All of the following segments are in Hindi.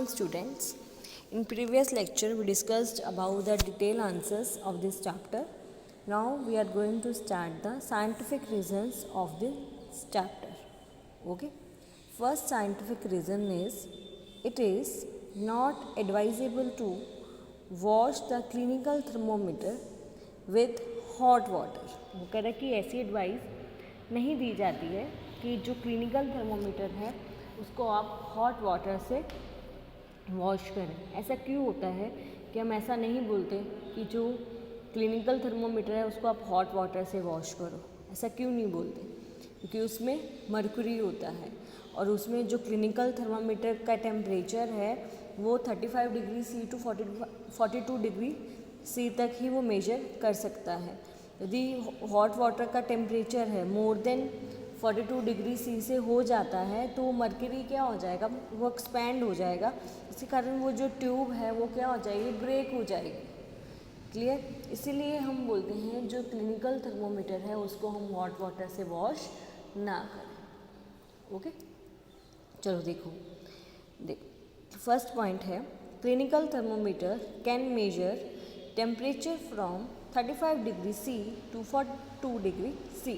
morning, students. In previous lecture, we discussed about the detailed answers of this chapter. Now we are going to start the scientific reasons of this chapter. Okay. First scientific reason is it is not advisable to wash the clinical thermometer with hot water. वो कह रहा है कि ऐसी एडवाइस नहीं दी जाती है कि जो क्लिनिकल थर्मोमीटर है उसको आप हॉट वाटर से वॉश करें. ऐसा क्यों होता है कि हम ऐसा नहीं बोलते कि जो क्लिनिकल थर्मोमीटर है उसको आप हॉट वाटर से वॉश करो. ऐसा क्यों नहीं बोलते? क्योंकि उसमें मर्क्यूरी होता है और उसमें जो क्लिनिकल थर्मामीटर का टेम्परेचर है वो 35 degree C to 42 degree C तक ही वो मेजर कर सकता है. यदि हॉट वाटर का टेम्परेचर है मोर देन 42 डिग्री सी से हो जाता है तो मर्क्यूरी क्या हो जाएगा, वो एक्सपैंड हो जाएगा. इसी कारण वो जो ट्यूब है वो क्या हो जाएगी, ब्रेक हो जाएगी. क्लियर? इसीलिए हम बोलते हैं जो क्लिनिकल थर्मोमीटर है उसको हम हॉट वाटर से वॉश ना करें. ओके, चलो देखो. फर्स्ट पॉइंट है clinical thermometer can measure temperature from 35 degree C to 42 degree C.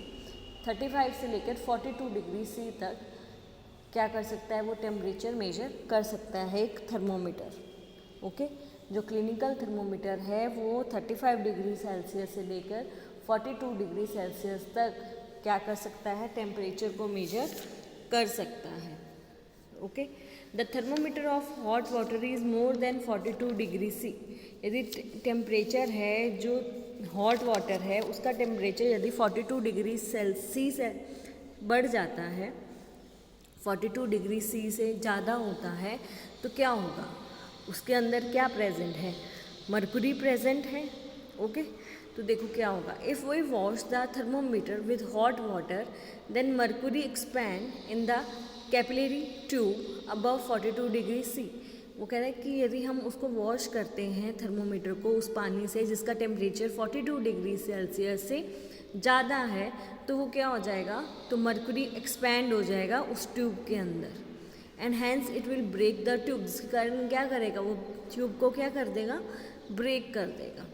35 से लेकर 42 डिग्री सी तक क्या कर सकता है, वो टेम्परेचर मेजर कर सकता है एक थर्मोमीटर. ओके, जो क्लिनिकल थर्मोमीटर है वो 35 डिग्री सेल्सियस से लेकर 42 डिग्री सेल्सियस तक क्या कर सकता है, टेम्परेचर को मेजर कर सकता है. Okay, the thermometer of hot water is more than 42 degree C. यदि टेम्परेचर है जो हॉट वाटर है उसका टेम्परेचर यदि 42 डिग्री सी से बढ़ जाता है, 42 डिग्री सी से ज़्यादा होता है तो क्या होगा, उसके अंदर क्या प्रेजेंट है, मर्क्यूरी प्रेजेंट है. ओके, तो देखो क्या होगा. If we wash the thermometer with hot water then mercury expand in the capillary tube above 42 degree C. वो कह रहा है कि यदि हम उसको वॉश करते हैं थर्मोमीटर को उस पानी से जिसका टेम्परेचर 42 डिग्री सेल्सियस से ज़्यादा है तो वो क्या हो जाएगा, तो मर्क्यूरी एक्सपैंड हो जाएगा उस ट्यूब के अंदर and hence it will break the tube. जिसके कारण क्या करेगा, वो ट्यूब को क्या कर देगा, ब्रेक कर देगा.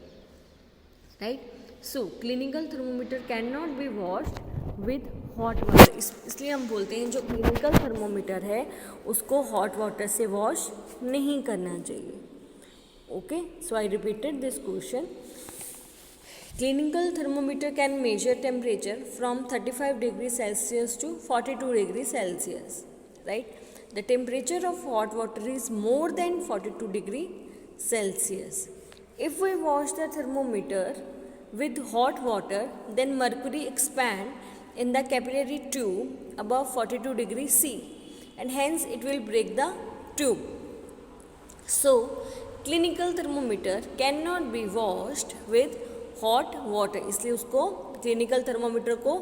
Right? So clinical thermometer can not be washed with hot water. इसलिए हम बोलते हैं जो क्लिनिकल थर्मोमीटर है उसको हॉट वाटर से वॉश नहीं करना चाहिए. Okay, so I repeated this question. Clinical thermometer can measure temperature from 35 degree Celsius to 42 degree Celsius. Right? The temperature of hot water is more than 42 degree Celsius. If we wash the thermometer with hot water, then mercury expand in the capillary tube above 42 degree C and hence it will break the tube. So, clinical thermometer cannot be washed with hot water. इसलिए उसको क्लिनिकल थर्मोमीटर को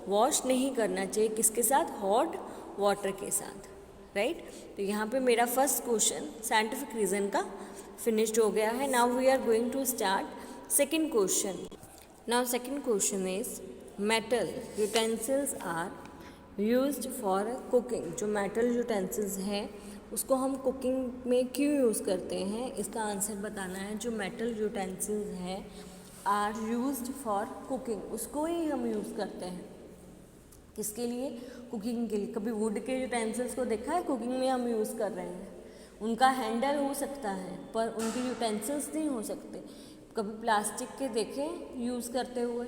वॉश नहीं करना चाहिए, किसके साथ, हॉट वाटर के साथ. राइट? तो यहाँ पे मेरा फर्स्ट क्वेश्चन साइंटिफिक रीज़न का फिनिश्ड हो गया है. Now we are going to start second question. Now second question is metal utensils are used for cooking. जो मेटल यूटेंसिल्स हैं उसको हम कुकिंग में क्यों यूज़ करते हैं, इसका आंसर बताना है. जो मेटल यूटेंसिल्स हैं आर यूज्ड फॉर कुकिंग, उसको ही हम यूज़ करते हैं. किसके लिए, कुकिंग के लिए. कभी वुड के यूटेंसिल्स को देखा है कुकिंग में हम यूज़ कर रहे हैं, उनका हैंडल हो सकता है पर उनके यूटेंसिल्स नहीं हो सकते. कभी प्लास्टिक के देखें यूज़ करते हुए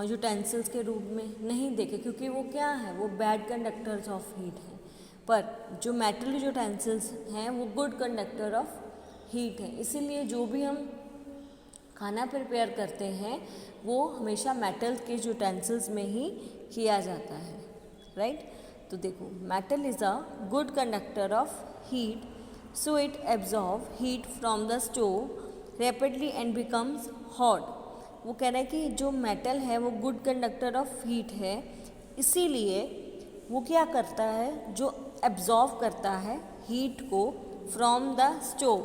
यूटेंसिल्स के रूप में, नहीं देखे क्योंकि वो क्या है, वो बैड कंडक्टर्स ऑफ हीट हैं. पर जो मेटल यूटेंसिल्स हैं वो गुड कंडक्टर ऑफ हीट हैं. इसीलिए जो भी हम खाना प्रिपेयर करते हैं वो हमेशा मेटल के यूटेंसिल्स में ही किया जाता है. राइट? तो देखो metal is a good conductor of heat, so it absorb heat from the stove rapidly and becomes hot. वो कह रहा है कि जो मेटल है वो गुड कंडक्टर ऑफ हीट है, इसीलिए वो क्या करता है, जो एब्जॉर्ब करता है हीट को फ्रॉम द स्टोव.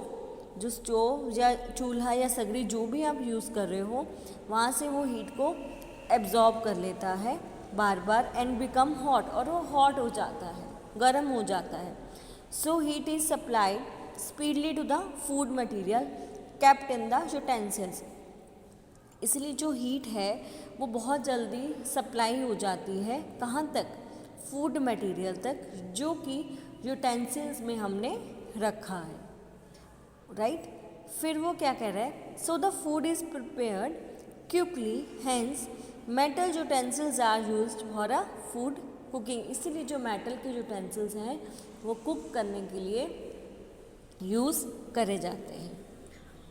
जो स्टोव या चूल्हा या सगड़ी जो भी आप यूज़ कर रहे हो वहाँ से वो हीट को एब्जॉर्ब कर लेता है बार बार एंड बिकम हॉट, और वो हॉट हो जाता है, गर्म हो जाता है. So heat is supplied speedily to the food material kept in the utensils. इसलिए जो हीट है वो बहुत जल्दी सप्लाई हो जाती है कहाँ तक, फूड मटेरियल तक, जो कि यूटेंसिल्स में हमने रखा है, राइट। फिर वो क्या कह रहा है, so the food is prepared quickly, hence metal utensils are used for a food cooking. इसीलिए जो मेटल के यूटेंसिल्स हैं वो कुक करने के लिए यूज़ करे जाते हैं,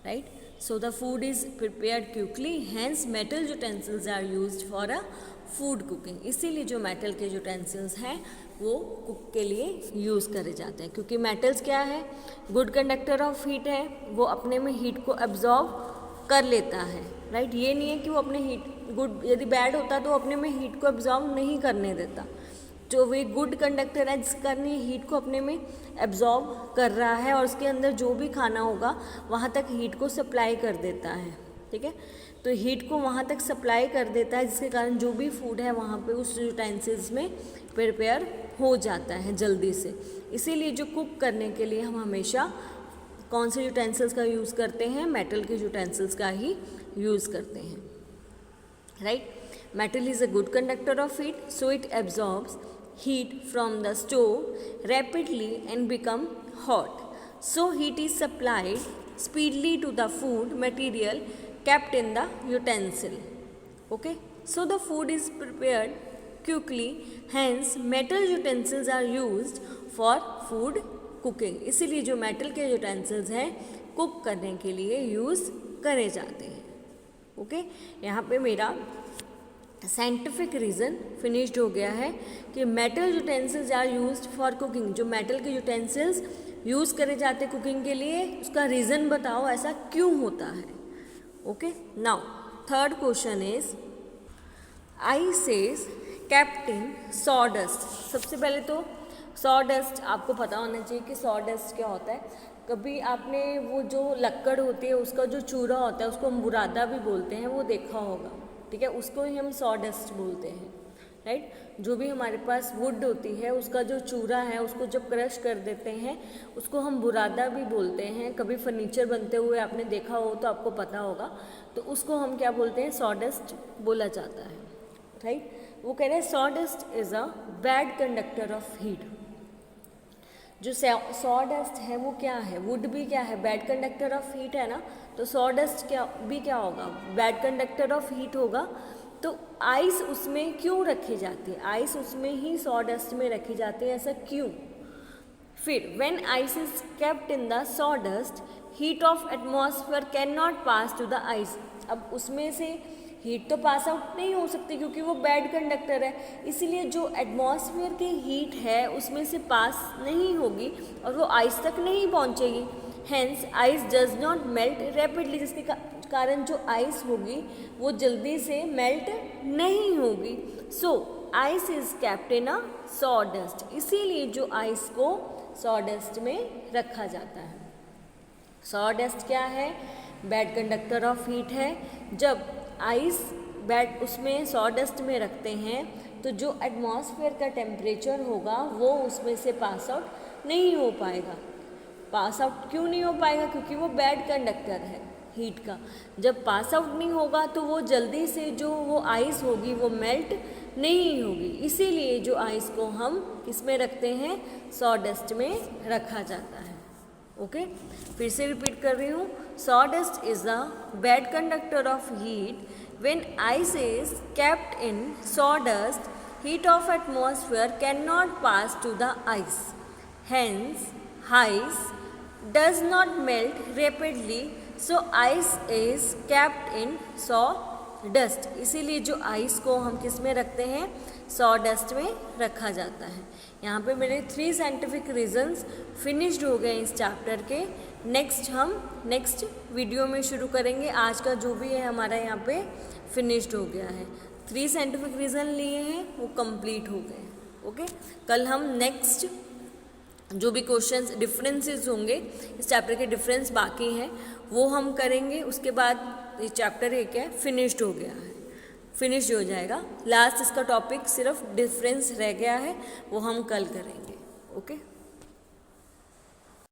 right. So the food is prepared quickly, hence metal utensils are used for a food cooking. इसीलिए जो मेटल के यूटेंसिल्स हैं वो कुक के लिए यूज़ करे जाते हैं, क्योंकि मेटल्स क्या है, गुड कंडक्टर ऑफ हीट है, वो अपने में हीट को एब्जॉर्ब कर लेता है, राइट। ये नहीं है कि वो अपने हीट गुड, यदि बैड होता तो वो अपने में हीट को एब्जॉर्ब नहीं करने देता। जो वे गुड कंडक्टर है जिसका हीट को अपने में एब्जॉर्ब कर रहा है और उसके अंदर जो भी खाना होगा वहाँ तक हीट को सप्लाई कर देता है, ठीक है। तो हीट को वहाँ तक सप्लाई कर देता है जिसके कारण जो भी फूड है वहाँ पे उस यूटेंसिल्स में प्रिपेयर हो जाता है जल्दी से। इसीलिए जो कुक करने के लिए हम हमेशा कौन से यूटेंसिल्स का यूज़ करते हैं, मेटल के यूटेंसिल्स का ही यूज़ करते हैं, right. Metal is a good conductor of heat, so it absorbs heat from the stove rapidly and become hot. So heat is supplied speedily to the food material kept in the utensil. Okay, so the food is prepared quickly, hence metal utensils are used for food cooking. इसीलिए जो मेटल के यूटेंसिल्स हैं कुक करने के लिए यूज़ करे जाते हैं। ओके, यहाँ पे मेरा साइंटिफिक रीज़न फिनिश्ड हो गया है कि metal utensils are used for cooking. जो मेटल के यूटेंसिल्स यूज़ करे जाते कुकिंग के लिए, उसका रीज़न बताओ ऐसा क्यों होता है। Okay, now third question is ice is kept in sawdust. सबसे पहले तो सॉडस्ट आपको पता होना चाहिए कि सॉडस्ट क्या होता है। कभी आपने वो जो लक्कड़ होती है उसका जो चूरा होता है उसको हम बुरादा भी बोलते हैं, वो देखा होगा, ठीक है। उसको ही हम सॉडस्ट बोलते हैं, राइट। जो भी हमारे पास वुड होती है उसका जो चूरा है उसको जब क्रश कर देते हैं उसको हम बुरादा भी बोलते हैं। कभी फर्नीचर बनते हुए आपने देखा हो तो आपको पता होगा, तो उसको हम क्या बोलते हैं, सॉडस्ट बोला जाता है, राइट। वो कह रहे हैं sawdust is a bad conductor of heat. जो सॉडस्ट है वो क्या है, वुड भी क्या है, बैड कंडक्टर ऑफ हीट है ना, तो सॉडस्ट क्या होगा, बैड कंडक्टर ऑफ हीट होगा। तो आइस उसमें क्यों रखी जाती है, आइस उसमें ही सॉडस्ट में रखी जाती है, ऐसा क्यों। फिर when ice is kept in the sawdust heat of atmosphere can not pass to the ice. अब उसमें से हीट तो पास आउट नहीं हो सकती क्योंकि वो बैड कंडक्टर है, इसीलिए जो एटमॉस्फेयर की हीट है उसमें से पास नहीं होगी और वो आइस तक नहीं पहुंचेगी। Hence ice does not melt rapidly, जिसके कारण जो आइस होगी वो जल्दी से मेल्ट नहीं होगी। So ice is kept in a sawdust, इसीलिए जो आइस को सॉडस्ट में रखा जाता है। सॉडस्ट क्या है, बैड कंडक्टर ऑफ हीट है। जब आइस बैड उसमें सॉडस्ट में रखते हैं तो जो एटमॉस्फेयर का टेम्परेचर होगा वो उसमें से पास आउट नहीं हो पाएगा। पास आउट क्यों नहीं हो पाएगा, क्योंकि वो बैड कंडक्टर है हीट का। जब पास आउट नहीं होगा तो वो जल्दी से जो वो आइस होगी वो मेल्ट नहीं होगी, इसीलिए जो आइस को हम किस में रखते हैं, सॉडस्ट में रखा जाता है। ओके, फिर से रिपीट कर रही हूँ, sawdust is a bad conductor of heat. When ice is kept in sawdust heat of atmosphere can not pass to the ice, hence ice does not melt rapidly, so ice is kept in sawdust। इसीलिए जो आइस को हम किस में रखते हैं, सॉडस्ट में रखा जाता है। यहाँ पे मेरे 3 साइंटिफिक रीजंस फिनिश्ड हो गए इस चैप्टर के। हम नेक्स्ट वीडियो में शुरू करेंगे। आज का जो भी है हमारा यहाँ पे फिनिश्ड हो गया है। 3 साइंटिफिक रीज़न लिए हैं वो कंप्लीट हो गए। ओके, कल हम नेक्स्ट जो भी क्वेश्चंस डिफरेंसेस होंगे, इस चैप्टर के डिफरेंस बाकी हैं वो हम करेंगे। उसके बाद ये चैप्टर 1 है फिनिश्ड हो गया है, फिनिश्ड हो जाएगा। लास्ट इसका टॉपिक सिर्फ डिफरेंस रह गया है, वो हम कल करेंगे। ओके।